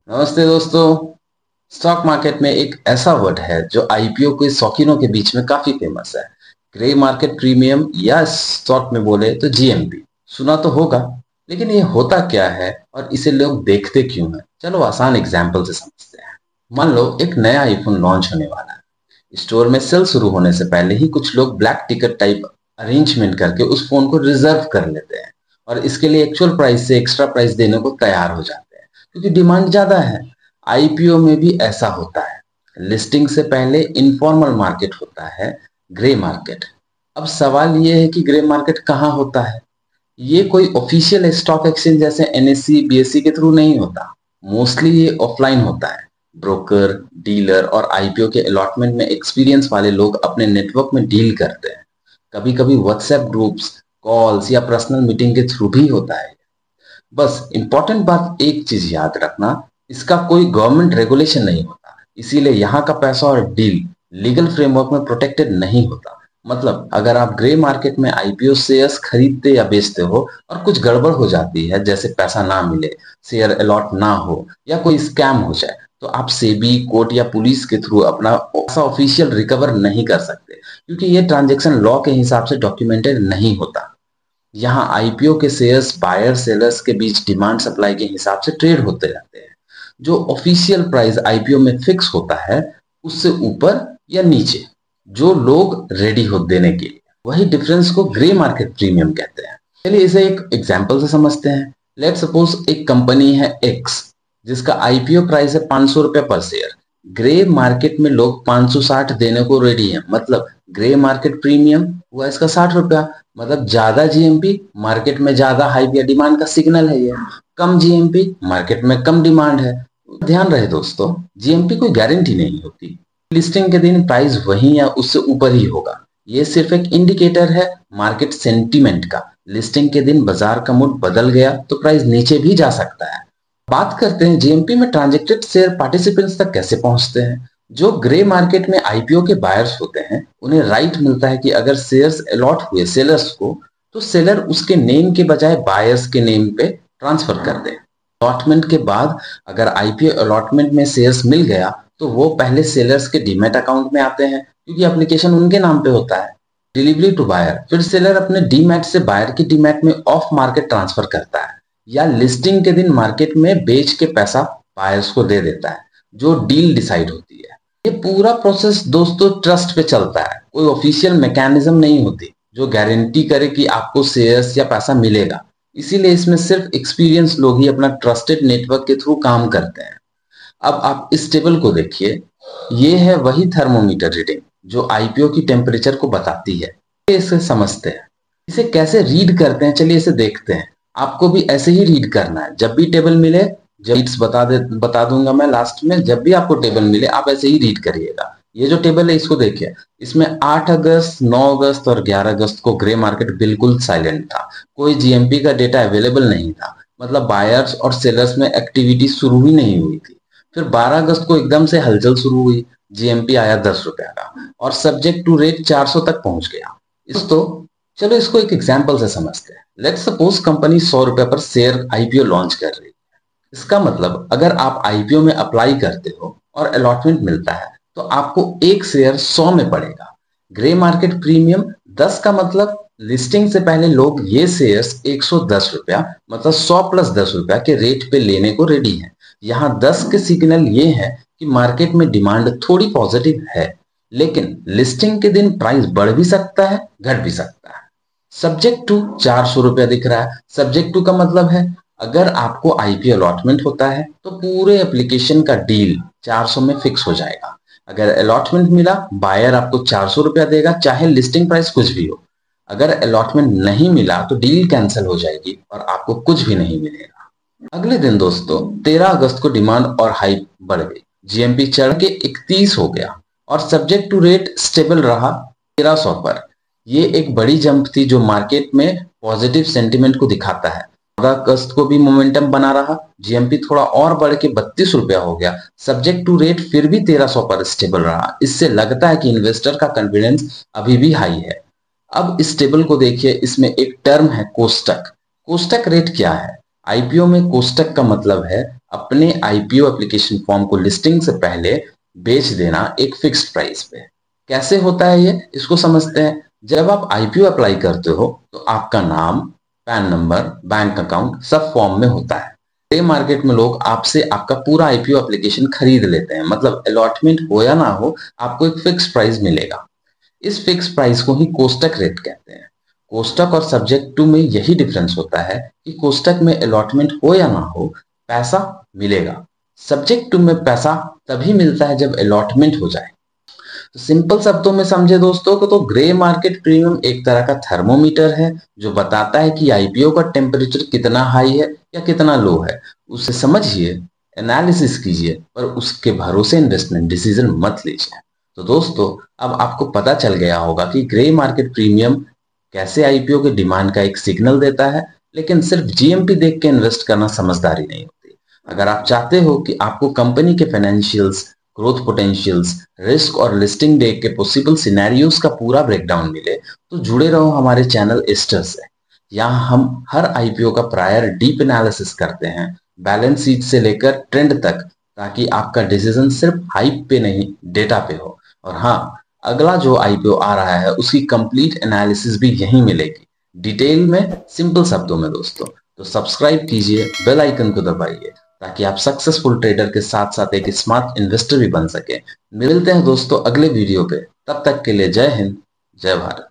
नमस्ते दोस्तों। Stock market में एक ऐसा वर्ड है जो आईपीओ के शौकीनों के बीच में काफी फेमस है। ग्रे मार्केट प्रीमियम या स्टॉक में बोले तो जीएमपी। सुना तो होगा, लेकिन ये होता क्या है और इसे लोग देखते क्यों हैं? चलो आसान एग्जाम्पल से समझते हैं। मान लो एक नया आईफोन लॉन्च होने वाला है। स्टोर में सेल शुरू होने से पहले ही कुछ लोग ब्लैक टिकट टाइप अरेंजमेंट करके उस फोन को रिजर्व कर लेते हैं और इसके लिए एक्चुअल प्राइस से एक्स्ट्रा प्राइस देने को तैयार हो जाते हैं क्योंकि डिमांड ज्यादा है। आईपीओ में भी ऐसा होता है। लिस्टिंग से पहले इनफॉर्मल मार्केट होता है, ग्रे मार्केट। अब सवाल यह है कि ग्रे मार्केट कहाँ होता है? ये कोई ऑफिशियल स्टॉक एक्सचेंज जैसे एनएससी बीएससी के थ्रू नहीं होता। मोस्टली ये ऑफलाइन होता है। ब्रोकर, डीलर और आईपीओ के अलॉटमेंट में एक्सपीरियंस वाले लोग अपने नेटवर्क में डील करते हैं। कभी कभी व्हाट्सएप ग्रुप्स, कॉल्स या पर्सनल मीटिंग के थ्रू भी होता है। बस इंपॉर्टेंट बात एक चीज याद रखना, इसका कोई गवर्नमेंट रेगुलेशन नहीं होता, इसीलिए यहाँ का पैसा और डील लीगल फ्रेमवर्क में प्रोटेक्टेड नहीं होता। मतलब अगर आप ग्रे मार्केट में आईपीओ शेयर्स खरीदते या बेचते हो और कुछ गड़बड़ हो जाती है, जैसे पैसा ना मिले, शेयर अलॉट ना हो या कोई स्कैम हो जाए, तो आप सेबी, कोर्ट या पुलिस के थ्रू अपना पैसा ऑफिशियल रिकवर नहीं कर सकते, क्योंकि ये ट्रांजेक्शन लॉ के हिसाब से डॉक्यूमेंटेड नहीं होता। यहाँ आईपीओ के शेयर्स बायर सेलर्स के बीच डिमांड सप्लाई के हिसाब से ट्रेड होते रहते हैं। जो ऑफिशियल प्राइस आईपीओ में फिक्स होता है, उससे ऊपर या नीचे जो लोग रेडी हो देने के लिए, वही डिफरेंस को ग्रे मार्केट प्रीमियम कहते हैं। चलिए इसे एक एग्जांपल से समझते हैं। लेट सपोज एक कंपनी है एक्स, जिसका आईपीओ प्राइस है 500 रुपए पर शेयर। ग्रे मार्केट में लोग 560 देने को रेडी है, मतलब ग्रे मार्केट प्रीमियम हुआ इसका 60 रुपया। मतलब ज्यादा जीएमपी मार्केट में ज्यादा हाइप या डिमांड का सिग्नल है ये। कम जीएमपी मार्केट में कम डिमांड है। ध्यान रहे दोस्तों, जीएमपी कोई गारंटी नहीं होती। लिस्टिंग के दिन प्राइस वही या उससे ऊपर ही होगा। ये सिर्फ एक इंडिकेटर है मार्केट सेंटीमेंट का। लिस्टिंग के दिन बाजार का मूड बदल गया तो प्राइस नीचे भी जा सकता है। बात करते हैं जीएमपी में ट्रांजेक्टेड शेयर पार्टिसिपेंट्स तक कैसे पहुंचते हैं। जो ग्रे मार्केट में आईपीओ के बायर्स होते हैं, उन्हें राइट मिलता है कि अगर शेयर्स अलॉट हुए सेलर्स को, तो सेलर उसके नेम के बजाय बायर्स के नेम पे ट्रांसफर कर दे। अलॉटमेंट के बाद अगर आईपीओ अलॉटमेंट में शेयर्स मिल गया तो वो पहले सेलर्स के डीमैट अकाउंट में आते हैं, क्योंकि एप्लीकेशन उनके नाम पे होता है। डिलीवरी टू बायर, फिर सेलर अपने डीमैट से बायर के डीमैट में ऑफ मार्केट ट्रांसफर करता है या लिस्टिंग के दिन मार्केट में बेच के पैसा बायर्स को दे देता है, जो डील डिसाइड होती है। ये पूरा प्रोसेस दोस्तों ट्रस्ट पे चलता है। कोई ऑफिशियल मैकेनिज्म नहीं होती जो गारंटी करे कि आपको शेयर्स या पैसा मिलेगा। इसीलिए इसमें सिर्फ एक्सपीरियंस लोग ही अपना ट्रस्टेड नेटवर्क के थ्रू काम करते हैं। अब आप इस टेबल को देखिए। ये है वही थर्मोमीटर रीडिंग जो आईपीओ की टेम्परेचर को बताती है। इसे समझते हैं, इसे कैसे रीड करते हैं, चलिए इसे देखते हैं। आपको भी ऐसे ही रीड करना है। जब भी टेबल मिले, जब बता दूंगा मैं लास्ट में, जब भी आपको टेबल मिले आप ऐसे ही रीड करिएगा। ये जो टेबल है इसको देखिए। इसमें 8 अगस्त, 9 अगस्त और 11 अगस्त को ग्रे मार्केट बिल्कुल साइलेंट था। कोई जीएमपी का डेटा अवेलेबल नहीं था। मतलब बायर्स और सेलर्स में एक्टिविटी शुरू ही नहीं हुई थी। फिर 12 अगस्त को एकदम से हलचल शुरू हुई। जीएमपी आया 10 रुपया का और सब्जेक्ट टू रेट 400 तक पहुंच गया। चलो इसको एक एग्जाम्पल से समझते हैं। लेट सपोज कंपनी 100 रुपए पर शेयर आईपीओ लॉन्च कर रही है। इसका मतलब अगर आप आईपीओ में अप्लाई करते हो और अलॉटमेंट मिलता है तो आपको एक शेयर 100 में पड़ेगा। ग्रे मार्केट प्रीमियम 10 का मतलब लिस्टिंग से पहले लोग ये शेयर्स 110 रुपया, मतलब 100 प्लस 10 रुपया के रेट पे लेने को रेडी है। यहाँ 10 के सिग्नल ये है कि मार्केट में डिमांड थोड़ी पॉजिटिव है, लेकिन लिस्टिंग के दिन प्राइस बढ़ भी सकता है, घट भी सकता है। सब्जेक्ट टू 400 रुपया दिख रहा है। सब्जेक्ट टू का मतलब है अगर आपको आईपीओ अलॉटमेंट होता है तो पूरे एप्लीकेशन का डील 400 में फिक्स हो जाएगा। अगर अलॉटमेंट मिला, बायर आपको 400 रुपया देगा, चाहे लिस्टिंग प्राइस कुछ भी हो। अगर अलॉटमेंट नहीं मिला तो डील कैंसिल हो जाएगी और आपको कुछ भी नहीं मिलेगा। अगले दिन दोस्तों 13 अगस्त को डिमांड और हाइप बढ़ गई। जीएमपी चढ़ के 31 हो गया और सब्जेक्ट टू रेट स्टेबल रहा 1300 पर। ये एक बड़ी जंप थी जो मार्केट में पॉजिटिव सेंटिमेंट को दिखाता है। 14 अगस्त को भी मोमेंटम बना रहा। जीएमपी थोड़ा और बढ़ के 32 रुपया हो गया। सब्जेक्ट टू रेट फिर भी 1300 पर स्टेबल रहा। इससे लगता है कि इन्वेस्टर का कॉन्फिडेंस अभी भी हाई है। अब इस टेबल को देखिए, इसमें एक टर्म है कोष्टक। कोष्टक रेट क्या है? आईपीओ में कोष्टक का मतलब है अपने आईपीओ एप्लीकेशन फॉर्म को लिस्टिंग से पहले बेच देना एक फिक्स्ड प्राइस पे। कैसे होता है ये, इसको समझते हैं। जब आप आईपीओ अप्लाई करते हो तो आपका नाम, पैन नंबर, बैंक अकाउंट सब फॉर्म में होता है। ग्रे मार्केट में लोग आपसे आपका पूरा आईपीओ एप्लीकेशन खरीद लेते हैं, मतलब अलॉटमेंट हो या ना हो आपको एक फिक्स प्राइस मिलेगा। इस फिक्स प्राइस को ही कोष्टक रेट कहते हैं। कोष्टक और सब्जेक्ट टू में यही डिफरेंस होता है कि कोष्टक में अलॉटमेंट हो या ना हो पैसा मिलेगा, सब्जेक्ट टू में पैसा तभी मिलता है जब अलॉटमेंट हो जाए। तो सिंपल शब्दों में समझे दोस्तों को, तो ग्रे मार्केट प्रीमियम एक तरह का थर्मोमीटर है जो बताता है कि आईपीओ का टेम्परेचर कितना हाई है या कितना लो है। उसे समझिए, एनालिसिस कीजिए, पर उसके भरोसे इन्वेस्टमेंट डिसीजन मत लीजिए। तो दोस्तों, अब आपको पता चल गया होगा कि ग्रे मार्केट प्रीमियम कैसे आईपीओ के डिमांड का एक सिग्नल देता है, लेकिन सिर्फ जीएमपी देख के इन्वेस्ट करना समझदारी नहीं होती। अगर आप चाहते हो कि आपको कंपनी के फाइनेंशियल्स, ग्रोथ पोटेंशियल्स, रिस्क और लिस्टिंग डे के पॉसिबल सिनेरियोज का पूरा ब्रेकडाउन मिले, तो जुड़े रहो हमारे चैनल एस्टर से। यहाँ हम हर आईपीओ का प्रायर डीप एनालिसिस करते हैं, बैलेंस शीट से लेकर ट्रेंड तक, ताकि आपका डिसीजन सिर्फ हाइप पे नहीं डेटा पे हो। और हाँ, अगला जो आईपीओ आ रहा है उसकी कंप्लीट एनालिसिस भी यहीं मिलेगी, डिटेल में, सिंपल शब्दों में दोस्तों। तो सब्सक्राइब कीजिए, बेल आइकन को दबाइए, ताकि आप सक्सेसफुल ट्रेडर के साथ साथ एक स्मार्ट इन्वेस्टर भी बन सके। मिलते हैं दोस्तों अगले वीडियो पे, तब तक के लिए जय हिंद, जय भारत।